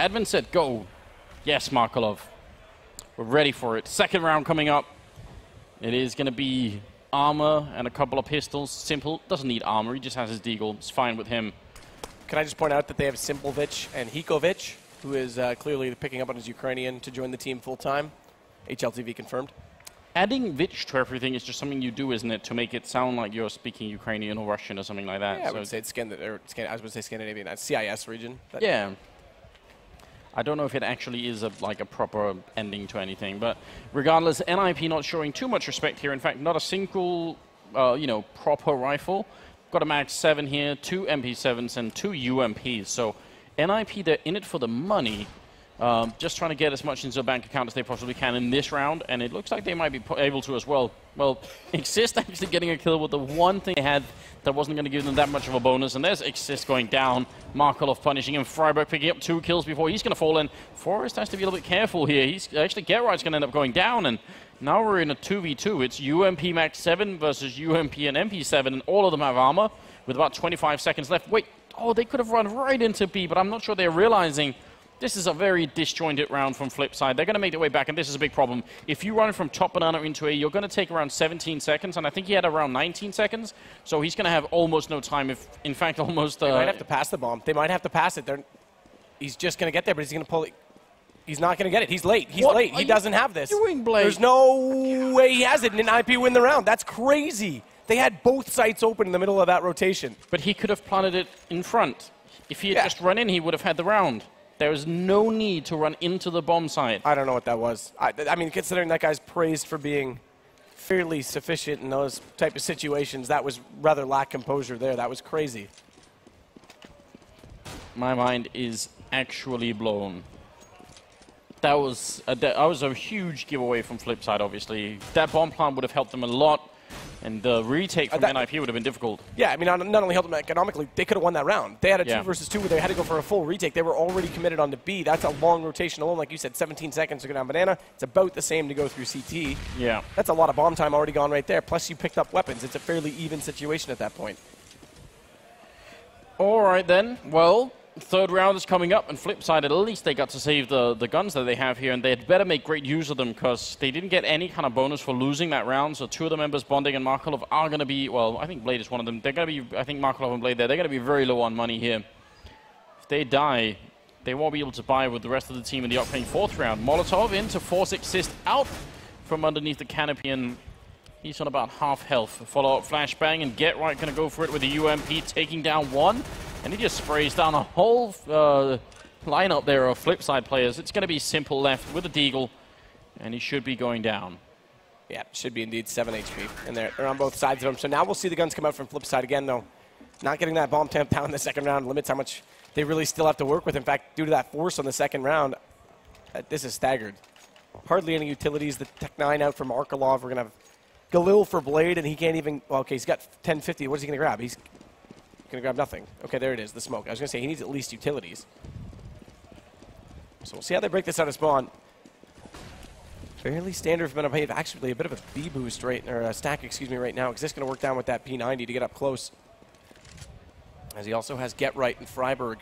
Advent said go. Yes, Markelov. We're ready for it. Second round coming up. It is going to be armor and a couple of pistols. Simple. Doesn't need armor. He just has his deagle. It's fine with him. Can I just point out that they have Simplevic and Hikovic, who is clearly picking up on his Ukrainian to join the team full-time. HLTV confirmed. Adding Vich to everything is just something you do, isn't it, to make it sound like you're speaking Ukrainian or Russian or something like that. Yeah, I would say it's I was going to say Scandinavian, CIS region. Yeah. I don't know if it actually is a proper ending to anything, but regardless, NiP not showing too much respect here. In fact, not a single, proper rifle. Got a Max 7 here, 2 MP7s and 2 UMPs. So NiP, they're in it for the money. Just trying to get as much into their bank account as they possibly can in this round, and it looks like they might be able to as well. Well, Exist actually getting a kill with the one thing they had that wasn't going to give them that much of a bonus, and there's Exist going down. Markelov punishing him. Freiberg picking up 2 kills before he's going to fall in. Forrest has to be a little bit careful here. He's actually Getright's going to end up going down, and now we're in a 2v2. It's UMP Max 7 versus UMP and MP7, and all of them have armor with about 25 seconds left. Wait, oh, they could have run right into B, but I'm not sure they're realizing this is a very disjointed round from FlipSid. They're going to make their way back, and this is a big problem. If you run from top banana into A, you're going to take around 17 seconds, and I think he had around 19 seconds, so he's going to have almost no time, if in fact almost... They might have to pass the bomb. They might have to pass it. He's just going to get there, but he's going to pull it. He's not going to get it. He's late. He's late. He doesn't have this. Doing, Blade? There's no way he has it, and NiP win the round. That's crazy. They had both sites open in the middle of that rotation. But he could have planted it in front. If he had just run in, he would have had the round. There is no need to run into the bomb site. I don't know what that was. I mean, considering that guy's praised for being fairly sufficient in those type of situations, that was rather lack composure there. That was crazy. My mind is actually blown. That was a huge giveaway from FlipSid, obviously. That bomb plant would have helped them a lot, and the retake from NiP would have been difficult. Yeah, I mean, not only helped them economically, they could have won that round. They had a 2 versus 2 where they had to go for a full retake. They were already committed on to B. That's a long rotation alone. Like you said, 17 seconds to go down banana. It's about the same to go through CT. Yeah. That's a lot of bomb time already gone right there. Plus, you picked up weapons. It's a fairly even situation at that point. All right, then. Well, third round is coming up, and FlipSid, at least they got to save the guns that they have here, and they'd better make great use of them because they didn't get any kind of bonus for losing that round. So 2 of the members, Bonding and Markelov, are going to be, well, I think Blade is one of them. They're going to be, I think Markelov and Blade there, they're going to be very low on money here. If they die, they won't be able to buy with the rest of the team in the upcoming 4th round. Molotov in to force Exist out from underneath the canopy, and he's on about half health. Follow-up flashbang, and Getright going to go for it with the UMP, taking down 1. And he just sprays down a whole lineup there of FlipSid players. It's going to be Simple left with a deagle, and he should be going down. Yeah, should be indeed 7 HP. And they're on both sides of him. So now we'll see the guns come out from FlipSid again, though. Not getting that bomb temp down in the second round limits how much they really still have to work with. In fact, due to that force on the second round, this is staggered. Hardly any utilities. The Tech 9 out from Markelov. We're going to have Galil for Blade, and he can't even... Well, okay, he's got 1050. What is he going to grab? He's going to grab nothing. Okay, there it is, the smoke. I was going to say, he needs at least utilities. So we'll see how they break this out of spawn. Fairly standard for them. Actually, a bit of a B boost right, or a stack, excuse me, right now. Exist going to work down with that P90 to get up close. As he also has Getright and Freiberg.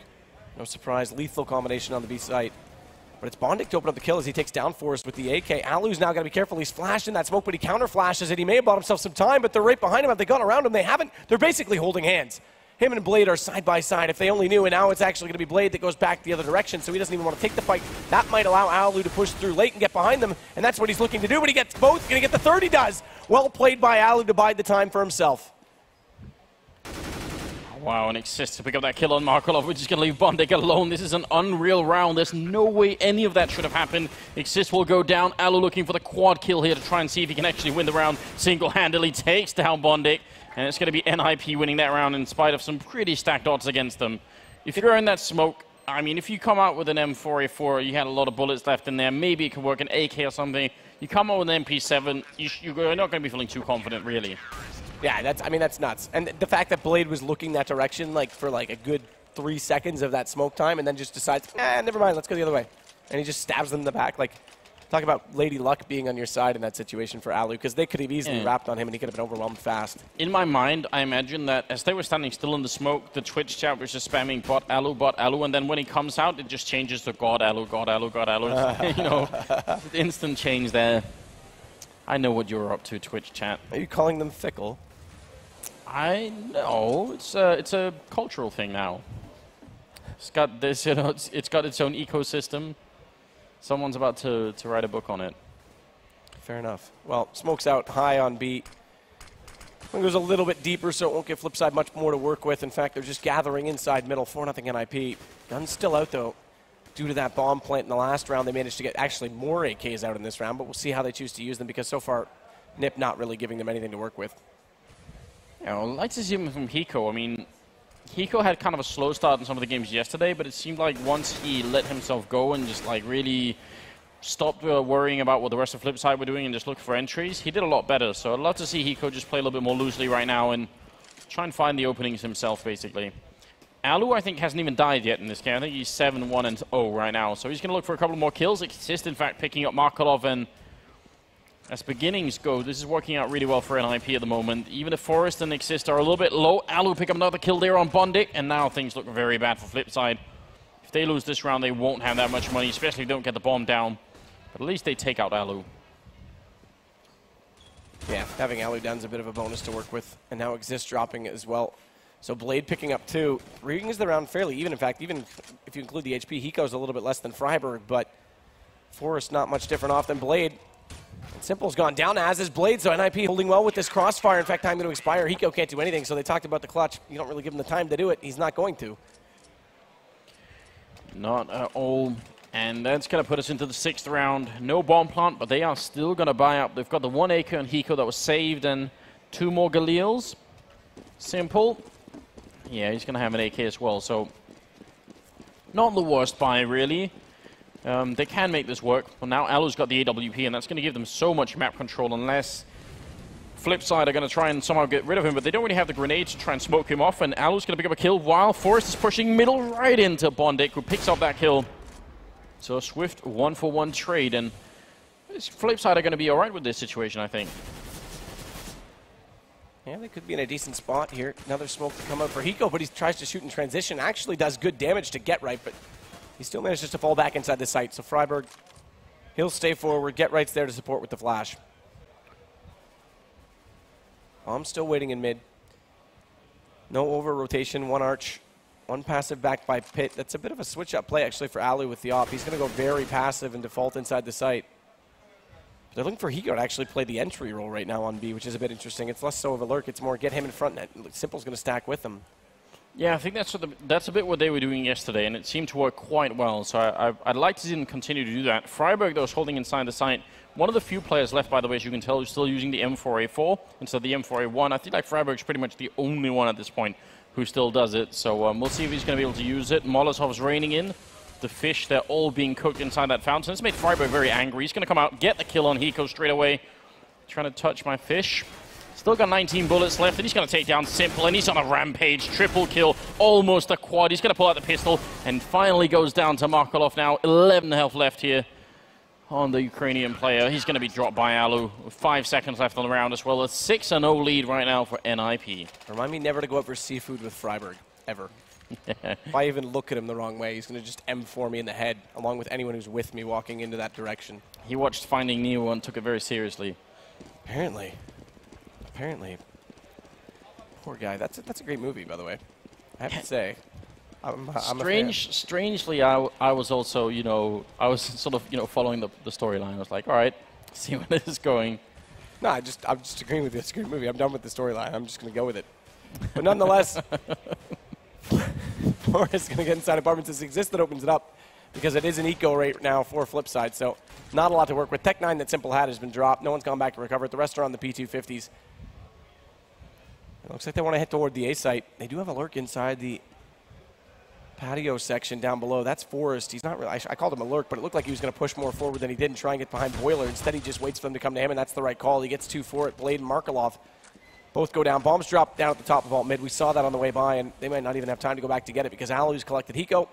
No surprise, lethal combination on the B site. But it's Bondic to open up the kill as he takes down Forrest with the AK. Alu's now got to be careful. He's flashed in that smoke, but he counter flashes it. He may have bought himself some time, but they're right behind him. Have they gone around him? They haven't. They're basically holding hands. Him and Blade are side by side. If they only knew, and now it's actually going to be Blade that goes back the other direction, so he doesn't even want to take the fight. That might allow Alu to push through late and get behind them, and that's what he's looking to do, but he gets both. Going to get the third, he does. Well played by Alu to bide the time for himself. Wow, and Exist to pick up that kill on Markelov, which is going to leave Bondic alone. This is an unreal round. There's no way any of that should have happened. Exist will go down. Alu looking for the quad kill here to try and see if he can actually win the round. Single-handedly takes down Bondic. And it's going to be NiP winning that round in spite of some pretty stacked odds against them. If you're in that smoke, I mean, if you come out with an M4A4, you had a lot of bullets left in there, maybe it could work, an AK or something. You come out with an MP7, you're not going to be feeling too confident, really. Yeah, that's nuts. And the fact that Blade was looking that direction for a good 3 seconds of that smoke time and then just decides, never mind, let's go the other way. And he just stabs them in the back. Talk about Lady Luck being on your side in that situation for Alu, because they could have easily wrapped on him and he could have been overwhelmed fast. In my mind, I imagine that as they were standing still in the smoke, the Twitch chat was just spamming bot Alu, and then when he comes out, it just changes to God Alu, God Alu, God Alu. You know, instant change there. I know what you're up to, Twitch chat. Are you calling them fickle? I know. It's a cultural thing now. It's got this, you know, it's got its own ecosystem. Someone's about to write a book on it. Fair enough. Well, smoke's out high on B. It goes a little bit deeper, so it won't give FlipSid much more to work with. In fact, they're just gathering inside middle. 4-0 NiP. Gun's still out, though. Due to that bomb plant in the last round, they managed to get actually more AKs out in this round, but we'll see how they choose to use them, because so far, NiP not really giving them anything to work with. Yeah, well, I'd like to see him from Hiko. I mean, Hiko had kind of a slow start in some of the games yesterday, but it seemed like once he let himself go and just like really stopped worrying about what the rest of FlipSid were doing and just looked for entries, he did a lot better. So I'd love to see Hiko just play a little bit more loosely right now and try and find the openings himself, basically. Alu, I think, hasn't even died yet in this game. I think he's 7-1-0 right now. So he's going to look for a couple more kills. Exist, in fact, picking up Markelov, and as beginnings go, this is working out really well for NiP at the moment. Even if Forest and Exist are a little bit low, Alu pick up another kill there on Bondik, and now things look very bad for FlipSid. If they lose this round, they won't have that much money, especially if they don't get the bomb down. But at least they take out Alu. Yeah, having Alu down is a bit of a bonus to work with, and now Exist dropping as well. So Blade picking up 2. Brings the round fairly even. In fact, even if you include the HP, Hiko's a little bit less than Freiburg, but Forest not much different off than Blade. And Simple's gone down, as is Blade, so NiP holding well with this crossfire. In fact, time to expire. Hiko can't do anything, so they talked about the clutch. You don't really give him the time to do it. He's not going to. Not at all. And that's going to put us into the 6th round. No bomb plant, but they are still going to buy up. They've got the 1 AK on Hiko that was saved and 2 more Galils. Simple. Yeah, he's going to have an AK as well, so not the worst buy, really. They can make this work. Well, now Alu's got the AWP, and that's going to give them so much map control unless FlipSid are going to try and somehow get rid of him, but they don't really have the grenades to try and smoke him off, and Alu's going to pick up a kill while Forest is pushing middle right into Bondik, who picks up that kill. So a swift 1-for-1 trade, and FlipSid are going to be all right with this situation, I think. Yeah, they could be in a decent spot here. Another smoke to come out for Hiko, but he tries to shoot in transition. Actually does good damage to Get Right, but he still manages to fall back inside the site. So Freiburg, he'll stay forward. Get Right's there to support with the flash. I'm still waiting in mid. No over-rotation, 1 arch, 1 passive backed by Pit. That's a bit of a switch-up play, actually, for Alu with the op. He's going to go very passive and default inside the site. They're looking for Hiko to actually play the entry role right now on B, which is a bit interesting. It's less so of a lurk. It's more get him in front. And Simple's going to stack with him. Yeah, I think that's a bit what they were doing yesterday, and it seemed to work quite well. So I'd like to see them continue to do that. Freiburg, though, is holding inside the site. One of the few players left, by the way, as you can tell, who's still using the M4A4 instead of the M4A1. I think like Freiburg's pretty much the only one at this point who still does it. So we'll see if he's going to be able to use it. Molotov's raining in. The fish, they're all being cooked inside that fountain. It's made Freiburg very angry. He's going to come out, get the kill on Hiko straight away. Trying to touch my fish. Still got 19 bullets left, and he's going to take down Simple, and he's on a rampage. Triple kill, almost a quad. He's going to pull out the pistol, and finally goes down to Markelov now. 11 health left here on the Ukrainian player. He's going to be dropped by Alu with 5 seconds left on the round as well. A 6-0 lead right now for NiP. Remind me never to go out for seafood with Freiburg, ever. If I even look at him the wrong way, he's going to just M4 me in the head, along with anyone who's with me walking into that direction. He watched Finding Nemo and took it very seriously. Apparently. Poor guy. That's a great movie, by the way. I have to say. I'm a fan. Strangely, I was also, you know, I was sort of, you know, following the storyline. I was like, all right, see where this is going. No, I'm just agreeing with you. It's a great movie. I'm done with the storyline. I'm just going to go with it. But nonetheless, Forrest going to get inside apartments. This Exist that opens it up because it is an eco right now for FlipSid. So not a lot to work with. Tech 9 that Simple had has been dropped. No one's gone back to recover it. The rest are on the P250s. It looks like they want to head toward the A site. They do have a lurk inside the patio section down below. That's Forrest. He's not really, I called him a lurk, but it looked like he was going to push more forward than he did and try and get behind Boiler. Instead, he just waits for them to come to him, and that's the right call. He gets 2 for it. Blade and Markelov both go down. Bombs drop down at the top of alt mid. We saw that on the way by, and they might not even have time to go back to get it because Alu's collected Hiko.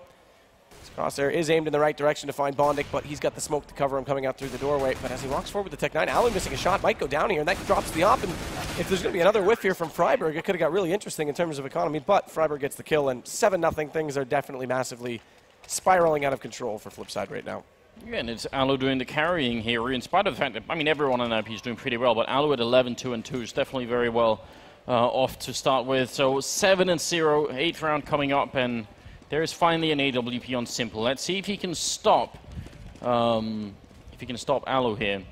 Crosshair is aimed in the right direction to find Bondic, but he's got the smoke to cover him coming out through the doorway. But as he walks forward with the Tech 9, Alu missing a shot, might go down here, and that drops the op. And if there's going to be another whiff here from Freiburg, it could have got really interesting in terms of economy, but Freiburg gets the kill, and 7-0. Things are definitely massively spiraling out of control for FlipSid right now. Yeah, and it's Alu doing the carrying here, in spite of the fact that, I mean, everyone on NiP is doing pretty well, but Alu at 11-2-2 is definitely very well off to start with. So 7-0, 8th round coming up, and there is finally an AWP on Simple. Let's see if he can stop. Alu here.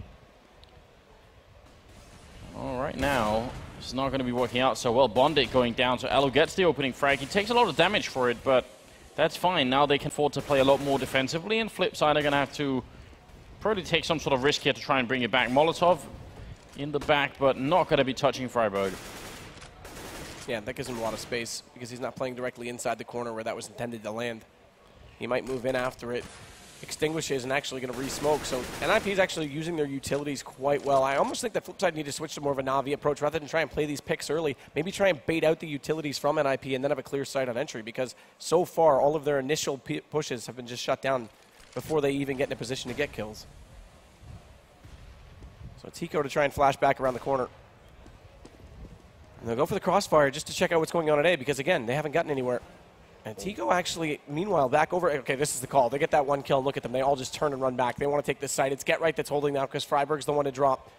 All right, now it's not going to be working out so well. Bondic going down, so Alu gets the opening frag. He takes a lot of damage for it, but that's fine. Now they can afford to play a lot more defensively, and FlipSid are going to have to probably take some sort of risk here to try and bring it back. Molotov in the back, but not going to be touching Freiburg. Yeah, that gives him a lot of space because he's not playing directly inside the corner where that was intended to land. He might move in after it, extinguishes, and actually going to re-smoke. So NiP is actually using their utilities quite well. I almost think that FlipSid need to switch to more of a Na'Vi approach rather than try and play these picks early. Maybe try and bait out the utilities from NiP and then have a clear sight on entry, because so far all of their initial pushes have been just shut down before they even get in a position to get kills. So Tico to try and flash back around the corner. And they'll go for the crossfire just to check out what's going on today, because again, they haven't gotten anywhere. And Tico actually, meanwhile, back over. Okay, this is the call. They get that one kill, and look at them. They all just turn and run back. They want to take this site. It's Get Right that's holding now because Freiburg's the one to drop.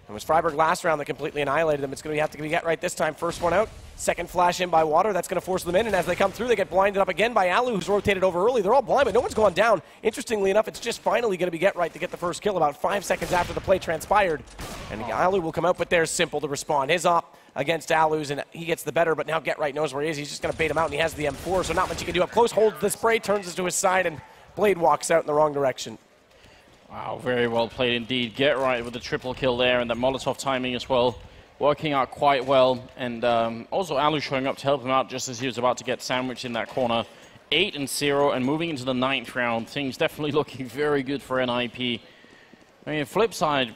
And it was Freiburg last round that completely annihilated them. It's going to have to be Get Right this time. First one out. Second flash in by Water. That's going to force them in. And as they come through, they get blinded up again by Alu, who's rotated over early. They're all blind, but no one's gone down. Interestingly enough, it's just finally going to be Get Right to get the first kill about 5 seconds after the play transpired. And Alu will come out, but there's Simple to respond. His op against Alu's, and he gets the better, but now Get Right knows where he is. He's just going to bait him out, and he has the M4, so not much he can do up close. Holds the spray, turns it to his side, and Blade walks out in the wrong direction. Wow, very well played indeed. Get Right with the triple kill there, and the Molotov timing as well, working out quite well. And also Alu showing up to help him out just as he was about to get sandwiched in that corner. 8-0, and moving into the 9th round. Things definitely looking very good for NiP. I mean, FlipSid,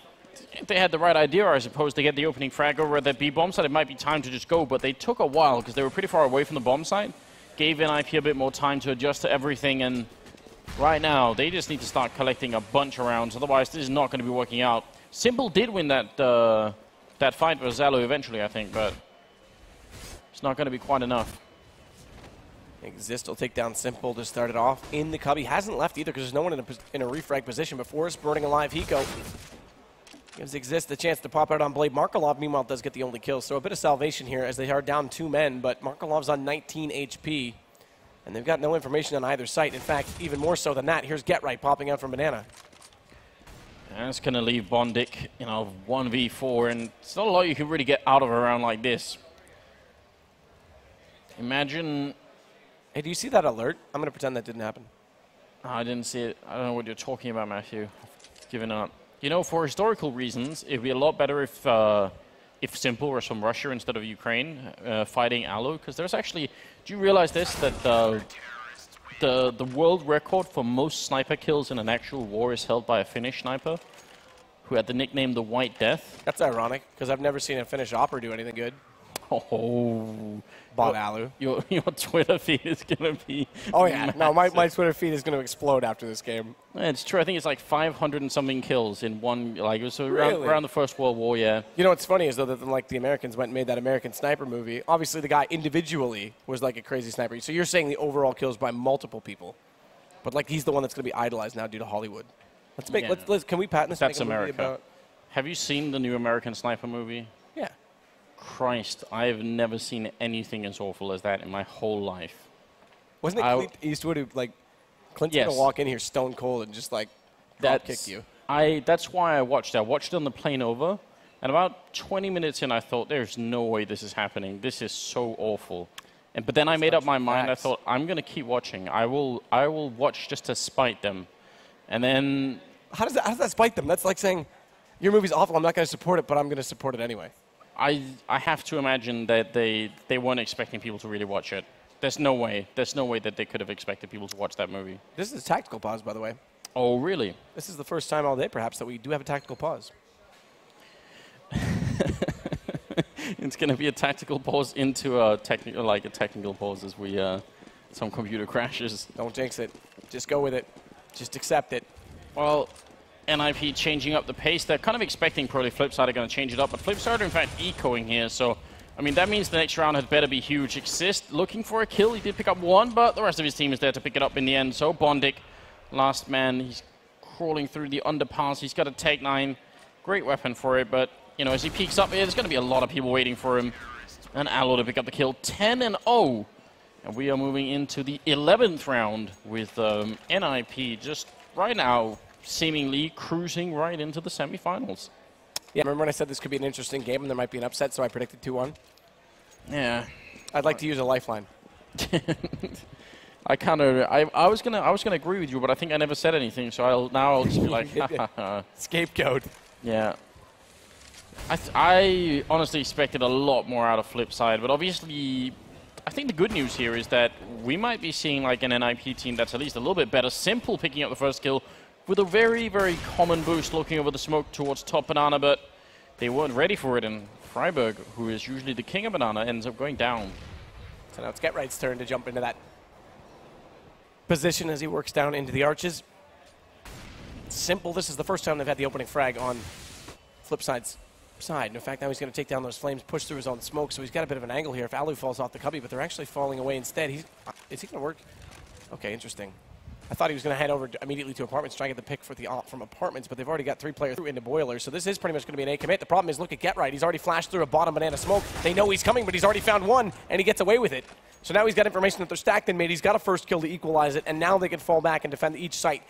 if they had the right idea, I suppose, to get the opening frag over at that B bomb site, it might be time to just go, but they took a while because they were pretty far away from the bomb site. Gave NiP a bit more time to adjust to everything, and right now they just need to start collecting a bunch of rounds, otherwise this is not going to be working out. Simple did win that that fight versus Alu eventually, I think, but it's not going to be quite enough. Exist will take down Simple to start it off in the cubby. Hasn't left either because there's no one in a refrag position. Before it's burning alive, Hiko gives Exist the chance to pop out on Blade. Markelov, meanwhile, does get the only kill. So a bit of salvation here as they are down 2 men, but Markelov's on 19 HP. And they've got no information on either site. In fact, even more so than that, here's Get Right popping out from Banana. That's going to leave Bondic, 1v4, and it's not a lot you can really get out of a round like this. Imagine... Hey, do you see that alert? I'm going to pretend that didn't happen. I didn't see it. I don't know what you're talking about, Matthew. I've given up. For historical reasons, it would be a lot better if Simple was from Russia instead of Ukraine fighting Alu, because there's actually... Do you realize this, that the world record for most sniper kills in an actual war is held by a Finnish sniper who had the nickname the White Death? That's ironic, because I've never seen a Finnish opera do anything good. Oh, Bought Alu. Your Twitter feed is going to be... Oh, yeah. No, my Twitter feed is going to explode after this game. It's true. I think it's like 500 and something kills in one... Like, it was Really? around the First World War, yeah. You know what's funny is, though, that like the Americans went and made that American Sniper movie. Obviously, the guy individually was like a crazy sniper. So you're saying the overall kills by multiple people. But, like, he's the one that's going to be idolized now due to Hollywood. Let's make... Yeah. Let's can we patent this? That's make a movie America. about... Have you seen the new American Sniper movie? Yeah. Christ, I've never seen anything as awful as that in my whole life. Wasn't it Clint Eastwood who, like, Clint's going to walk in here stone cold and just, like, drop kick you? That's why I watched it. I watched it on the plane over, and about 20 minutes in, I thought, there's no way this is happening. This is so awful. But then I made up my mind. I thought, I'm going to keep watching. I will watch just to spite them. And then... How does that spite them? That's like saying, your movie's awful, I'm not going to support it, but I'm going to support it anyway. I have to imagine that they weren't expecting people to really watch it. There's no way. There's no way that they could have expected people to watch that movie. This is a tactical pause, by the way. Oh, really? This is the first time all day, perhaps, that we do have a tactical pause. It's going to be a tactical pause into a technical pause as we some computer crashes. Don't jinx it. Just go with it. Just accept it. Well, NiP changing up the pace. They're kind of expecting probably FlipSid are going to change it up, but FlipSid are in fact ecoing here, so I mean that means the next round had better be huge. Exist looking for a kill. He did pick up one, but the rest of his team is there to pick it up in the end. So Bondic, last man, he's crawling through the underpass. He's got a Take 9. Great weapon for it, but you know, as he peeks up here, there's going to be a lot of people waiting for him. And Allo to pick up the kill, 10-0. And we are moving into the 11th round with NiP just right now seemingly cruising right into the semifinals. Yeah, remember when I said this could be an interesting game and there might be an upset, so I predicted 2-1? Yeah. I'd like to use a lifeline. I was gonna agree with you, but I think I never said anything, so I'll just be like, scapegoat. Yeah. I honestly expected a lot more out of FlipSid, but obviously, I think the good news here is that we might be seeing like an NiP team that's at least a little bit better. Simple picking up the first kill with a very, very common boost looking over the smoke towards top banana, but they weren't ready for it, and Freiburg, who is usually the king of banana, ends up going down. So now it's GetRight's turn to jump into that position as he works down into the arches. Simple, this is the first time they've had the opening frag on FlipSid's side. And in fact, now he's going to take down those flames, push through his own smoke, so he's got a bit of an angle here if Alu falls off the cubby, but they're actually falling away instead. Is he going to work? Okay, interesting. I thought he was going to head over immediately to apartments, try to get the pick for the from apartments, but they've already got 3 players through into boilers, so this is pretty much going to be an A commit. The problem is, look at GetRight. He's already flashed through a bottom banana smoke. They know he's coming, but he's already found one, and he gets away with it. So now he's got information that they're stacked in mid. He's got a first kill to equalize it, and now they can fall back and defend each site.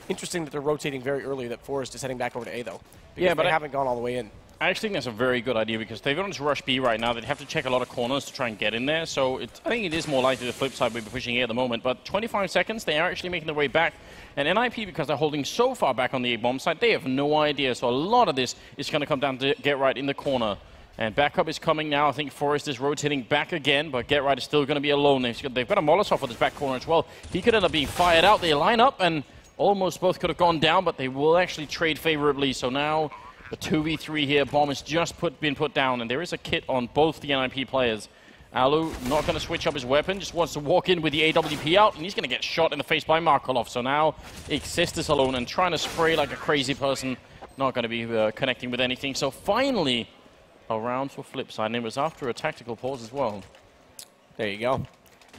Interesting that they're rotating very early, that Forrest is heading back over to A, though. Yeah, but they haven't gone all the way in. I actually think that's a very good idea because they've gone to rush B right now. They'd have to check a lot of corners to try and get in there. So I think it is more likely the FlipSid will be pushing A at the moment. But 25 seconds, they are actually making their way back. And NiP, because they're holding so far back on the A-bomb side, they have no idea. So a lot of this is going to come down to GetRight in the corner. And backup is coming now. I think Forrest is rotating back again, but GetRight is still going to be alone. They've got a Molotov with his back corner as well. He could end up being fired out. They line up, and almost both could have gone down, but they will actually trade favorably. So now the 2v3 here. Bomb has just been put down, and there is a kit on both the NiP players. Alu not going to switch up his weapon, just wants to walk in with the AWP out, and he's going to get shot in the face by Markolov. So now Exist is alone and trying to spray like a crazy person. Not going to be connecting with anything. So finally, a round for FlipSid, and it was after a tactical pause as well. There you go.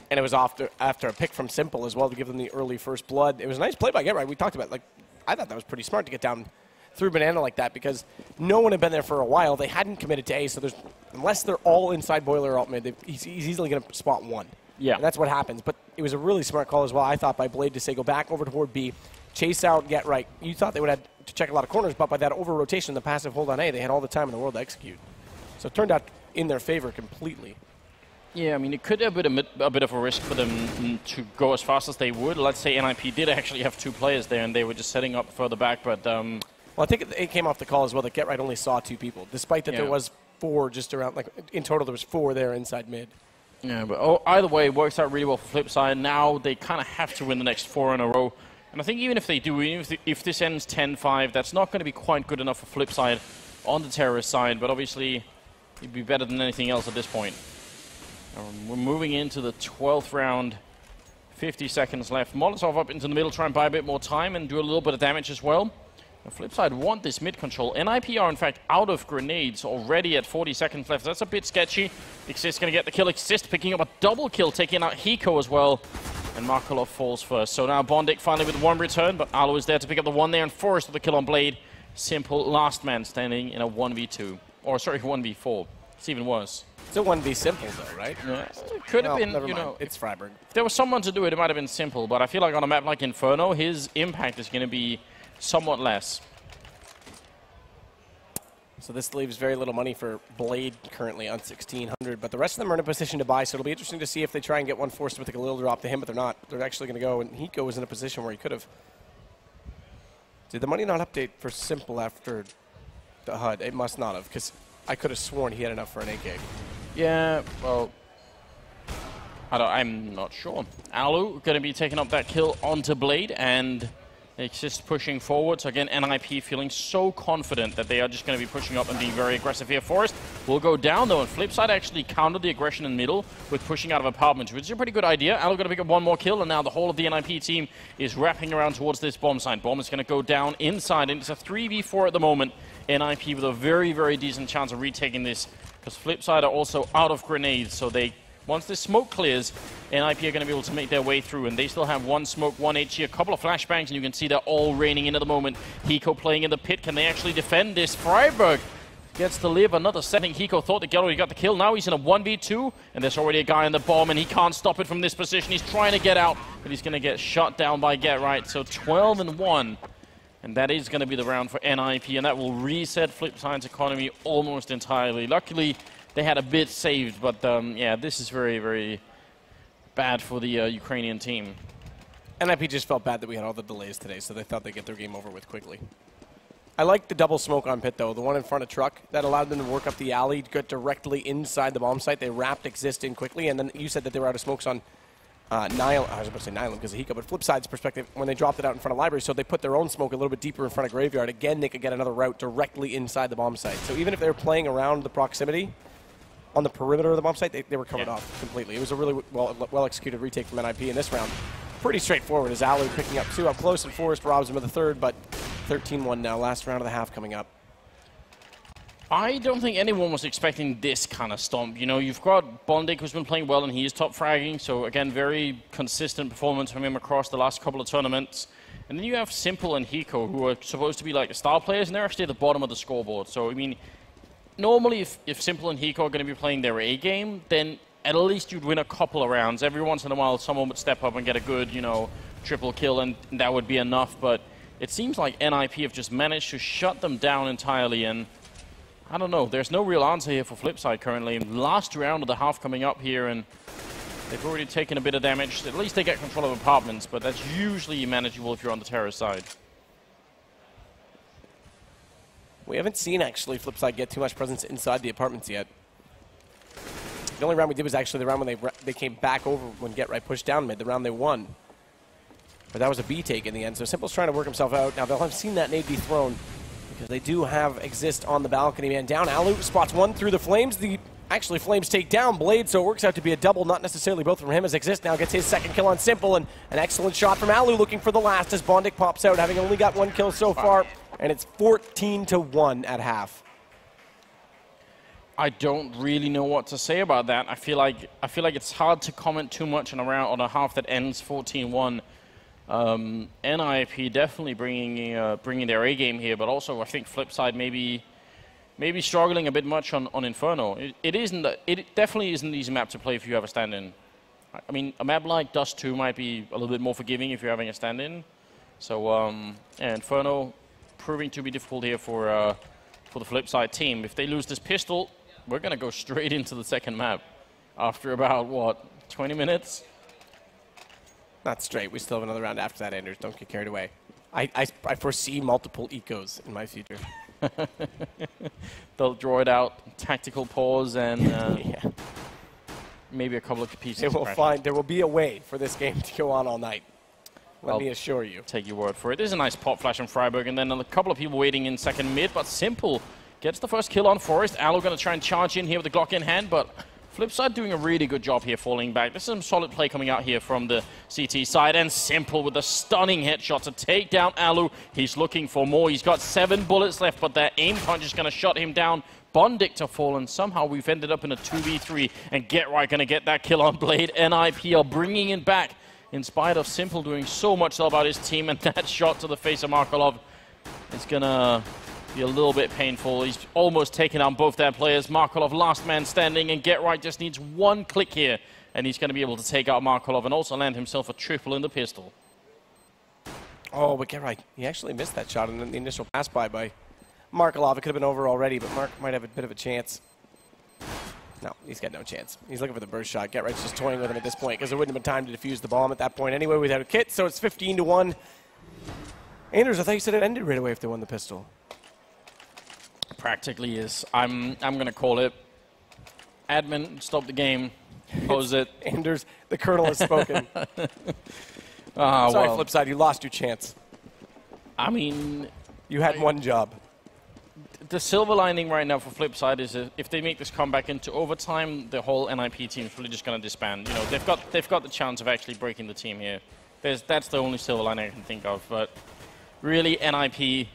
And it was after a pick from Simple as well to give them the early first blood. It was a nice play by GetRight. We talked about, like, I thought that was pretty smart to get down through banana like that because no one had been there for a while. They hadn't committed to A, so unless they're all inside boiler or alt mid, he's easily going to spot one. Yeah. And that's what happens. But it was a really smart call as well, I thought, by Blade to say go back over toward B, chase out GetRight. You thought they would have to check a lot of corners, but by that over-rotation, the passive hold on A, they had all the time in the world to execute. So it turned out in their favor completely. Yeah, I mean, it could have been a bit of a risk for them to go as fast as they would. Let's say NiP did actually have 2 players there, and they were just setting up further back, but well, I think it came off the call as well that GetRight only saw 2 people, despite that there was 4 just around, like, in total there was 4 there inside mid. Yeah, but either way, it works out really well for FlipSid. Now they kind of have to win the next 4 in a row. And I think even if they do, if this ends 10-5, that's not going to be quite good enough for FlipSid on the terrorist side, but obviously it'd be better than anything else at this point. We're moving into the 12th round. 50 seconds left. Molotov up into the middle, try and buy a bit more time and do a little bit of damage as well. The FlipSid want this mid control. NiP are in fact out of grenades already at 40 seconds left. That's a bit sketchy. Exist going to get the kill. Exist picking up a double kill, taking out Hiko as well. And Markolov falls first. So now Bondic finally with 1 return, but Alu is there to pick up the 1 there, and Forrest with the kill on Blade. Simple last man standing in a 1v2. Or sorry, 1v4. It's even worse. It's a 1v Simple though, right? Yeah. It could have been, you know, it's Freiburg. If there was someone to do it, it might have been Simple, but I feel like on a map like Inferno, his impact is going to be somewhat less. So this leaves very little money for Blade currently on 1,600, but the rest of them are in a position to buy, so it'll be interesting to see if they try and get one forced with a little drop to him, but they're not. They're actually going to go, and Hiko was in a position where he could have. Did the money not update for Simple after the HUD? It must not have, because I could have sworn he had enough for an AK. Yeah, well, I'm not sure. Alu going to be taking up that kill onto Blade, and Exist pushing forward. So again, NiP feeling so confident that they are just going to be pushing up and being very aggressive here. Forest will go down though, and FlipSid actually countered the aggression in middle with pushing out of apartments, which is a pretty good idea. Alu going to pick up one more kill, and now the whole of the NiP team is wrapping around towards this bomb site. Bomb is going to go down inside, and it's a 3v4 at the moment. NiP with a very, very decent chance of retaking this, because FlipSid are also out of grenades, so they, once this smoke clears, NiP are going to be able to make their way through, and they still have one smoke, one HE, a couple of flashbangs, and you can see they're all raining in at the moment. Hiko playing in the pit. Can they actually defend this? freiburg gets to live another set. I think Hiko thought that he got the kill. Now he's in a 1v2, and there's already a guy in the bomb, and he can't stop it from this position. He's trying to get out, but he's going to get shot down by GetRight. So 12-1, and that is going to be the round for NiP, and that will reset FlipSid's economy almost entirely. Luckily, they had a bit saved, but yeah, this is very, very bad for the Ukrainian team. NiP just felt bad that we had all the delays today, so they thought they'd get their game over with quickly. I like the double smoke on pit, though. The one in front of truck, that allowed them to work up the alley, get directly inside the bomb site. They wrapped Exist in quickly, and then you said that they were out of smokes on Nile. I was about to say Nylon because of Hiko, but FlipSid's perspective, when they dropped it out in front of Library, so they put their own smoke a little bit deeper in front of Graveyard. Again, they could get another route directly inside the bomb site. So even if they were playing around the proximity, on the perimeter of the bomb site, they were covered off completely. It was a really well-executed retake from NiP in this round. Pretty straightforward as Alu picking up 2 up close, and Forrest robs him of the 3rd, but 13-1 now, last round of the half coming up. I don't think anyone was expecting this kind of stomp. You know, you've got Bondik, who's been playing well, and he is top fragging, so again, very consistent performance from him across the last couple of tournaments. And then you have Simple and Hiko, who are supposed to be like the star players, and they're actually at the bottom of the scoreboard. So, I mean, normally, if Simple and Hiko are going to be playing their A game, then at least you'd win a couple of rounds. Every once in a while, someone would step up and get a good, you know, triple kill, and that would be enough. But it seems like NiP have just managed to shut them down entirely, and I don't know. There's no real answer here for FlipSid currently. Last round of the half coming up here, and they've already taken a bit of damage. At least they get control of apartments, but that's usually manageable if you're on the terrorist side. We haven't seen, actually, FlipSid get too much presence inside the apartments yet. The only round we did was actually the round when they came back over when GetRight pushed down mid, the round they won. But that was a B take in the end, so Simple's trying to work himself out. Now, they'll have seen that nade be thrown because they do have Exist on the balcony, man. Down, Alu spots one through the flames. Actually, Flames take down Blade, so it works out to be a double, not necessarily both from him, as Exist now gets his 2nd kill on Simple, and an excellent shot from Alu looking for the last as Bondik pops out, having only got 1 kill so far, and it's 14-1 at half. I don't really know what to say about that. I feel like it's hard to comment too much on a half that ends 14-1. NiP definitely bringing their A game here, but also I think FlipSid maybe struggling a bit much on Inferno. It definitely isn't an easy map to play if you have a stand-in. I mean, a map like Dust 2 might be a little bit more forgiving if you're having a stand-in. So yeah, Inferno proving to be difficult here for the FlipSid team. If they lose this pistol, we're going to go straight into the 2nd map after about, what, 20 minutes? Not straight. We still have another round after that, Anders. Don't get carried away. I foresee multiple ecos in my future. They'll draw it out, tactical pause, and yeah.Maybe a couple of pieces. There will be a way for this game to go on all night. Let me assure you. Take your word for it. There's a nice pop flash from freiburg, and then a couple of people waiting in 2nd mid, but Simple gets the 1st kill on Forest. Alu going to try and charge in here with the Glock in hand, but FlipSid doing a really good job here falling back. This is some solid play coming out here from the CT side, and Simple with a stunning headshot to take down Alu. He's looking for more. He's got 7 bullets left, but that aim punch is going to shut him down. Bondik to fall, and somehow we've ended up in a 2v3, and GetRight going to get that kill on Blade. NiP are bringing it back in spite of Simple doing so much about his team, and that shot to the face of Markolov is going to be a little bit painful. He's almost taken down both their players. Markolov last man standing, and GetRight just needs 1 click here, and he's going to be able to take out Markolov and also land himself a triple in the pistol. Oh, but GetRight, he actually missed that shot in the initial pass by Markolov. It could have been over already, but Mark might have a bit of a chance. No, he's got no chance. He's looking for the burst shot. GetRight's just toying with him at this point because there wouldn't have been time to defuse the bomb at that point anyway without a kit, so it's 15-1. Anders, I thought you said it ended right away if they won the pistol. Practically is. I'm going to call it. Admin, stop the game. Close it. Anders, the Colonel has spoken. Sorry, well, FlipSid, you lost your chance. I mean, You had one job. the silver lining right now for FlipSid is if they make this comeback into overtime, the whole NiP team is really just going to disband. You know, they've got the chance of actually breaking the team here. That's the only silver lining I can think of. But really, NiP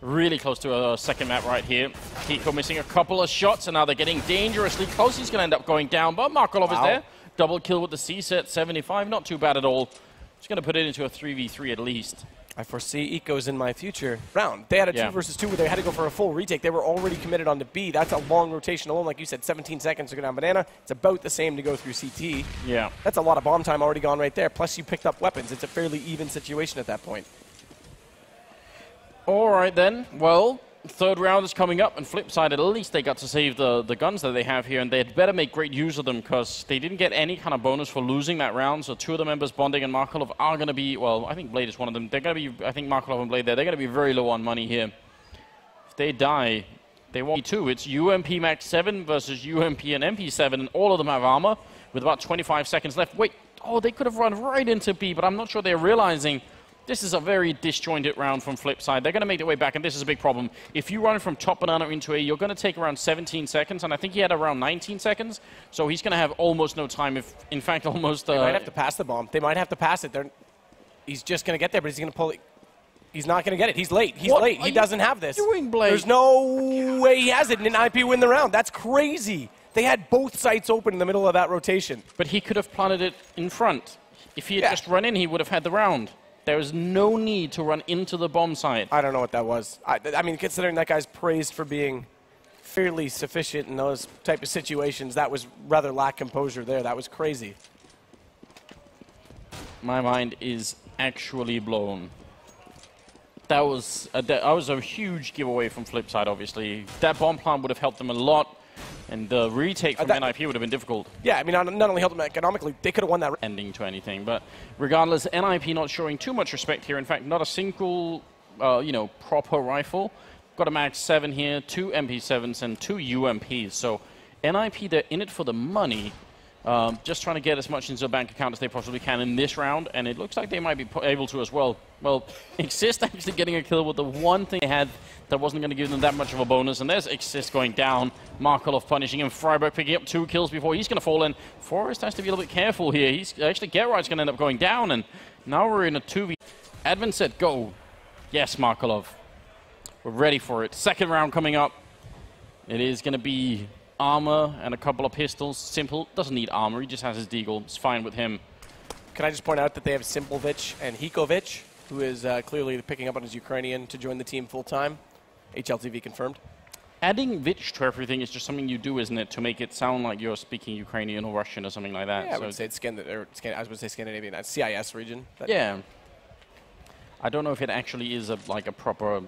really close to a second map right here. Kiko missing a couple of shots, and now they're getting dangerously close. He's going to end up going down, but Markolov is there. Double kill with the C-set, 75. Not too bad at all. Just going to put it into a 3v3 at least. I foresee Ecos in my future round. They had a 2 versus 2 where they had to go for a full retake. They were already committed on to B. That's a long rotation alone. Like you said, 17 seconds to go down Banana. It's about the same to go through CT. Yeah. That's a lot of bomb time already gone right there. Plus you picked up weapons. It's a fairly even situation at that point. All right, then. Well, third round is coming up, and FlipSid, at least they got to save the guns that they have here, and they'd better make great use of them because they didn't get any kind of bonus for losing that round. So 2 of the members, Bonding and Markolov, are going to be, well, I think Blade is one of them. They're going to be, I think Markolov and Blade there, they're going to be very low on money here. If they die, they won't. 2. It's UMP Max 7 versus UMP and MP7, and all of them have armor with about 25 seconds left. Wait, oh, they could have run right into B, but I'm not sure they're realizing this is a very disjointed round from FlipSid. They're going to make their way back, and this is a big problem. If you run from top Banana into A, you're going to take around 17 seconds, and I think he had around 19 seconds, so he's going to have almost no time, if, in fact, almost... They might have to pass the bomb. They might have to pass it. He's just going to get there, but he's going to pull it. He's not going to get it. He's late. He's late. He doesn't have this. Doing, Blade? There's no way he has it, and NiP win the round. That's crazy. They had both sites open in the middle of that rotation. But he could have planted it in front. If he had just run in, he would have had the round. There is no need to run into the bomb site. I don't know what that was. I mean, considering that guy's praised for being fairly sufficient in those type of situations, that was rather lack composure there. That was crazy. My mind is actually blown. That was a huge giveaway from FlipSid, obviously. That bomb plant would have helped them a lot, and the retake from NiP would have been difficult. Yeah, I mean, not only helped them economically, they could have won that. Ending to anything, but regardless, NiP not showing too much respect here. In fact, not a single, proper rifle. Got a Max 7 here, 2 MP7s, and 2 UMPs. So NiP, they're in it for the money. Just trying to get as much into the bank account as they possibly can in this round, and it looks like they might be able to as well. Well, Exist actually getting a kill with the one thing they had that wasn't going to give them that much of a bonus, and there's Exist going down. Markolov punishing him. Freiburg picking up 2 kills before he's going to fall in. Forrest has to be a little bit careful here. He's actually, Getright's going to end up going down, and now we're in a 2v. Advent said go. Yes, Markolov. We're ready for it. Second round coming up. It is going to be armor and a couple of pistols. Simple. Doesn't need armor. He just has his deagle. It's fine with him. Can I just point out that they have Simplevic and Hikovic, who is clearly picking up on his Ukrainian to join the team full-time. HLTV confirmed. Adding Vich to everything is just something you do, isn't it, to make it sound like you're speaking Ukrainian or Russian or something like that. Yeah, I would say it's Scandinavian. That's CIS region. Yeah. I don't know if it actually is like a proper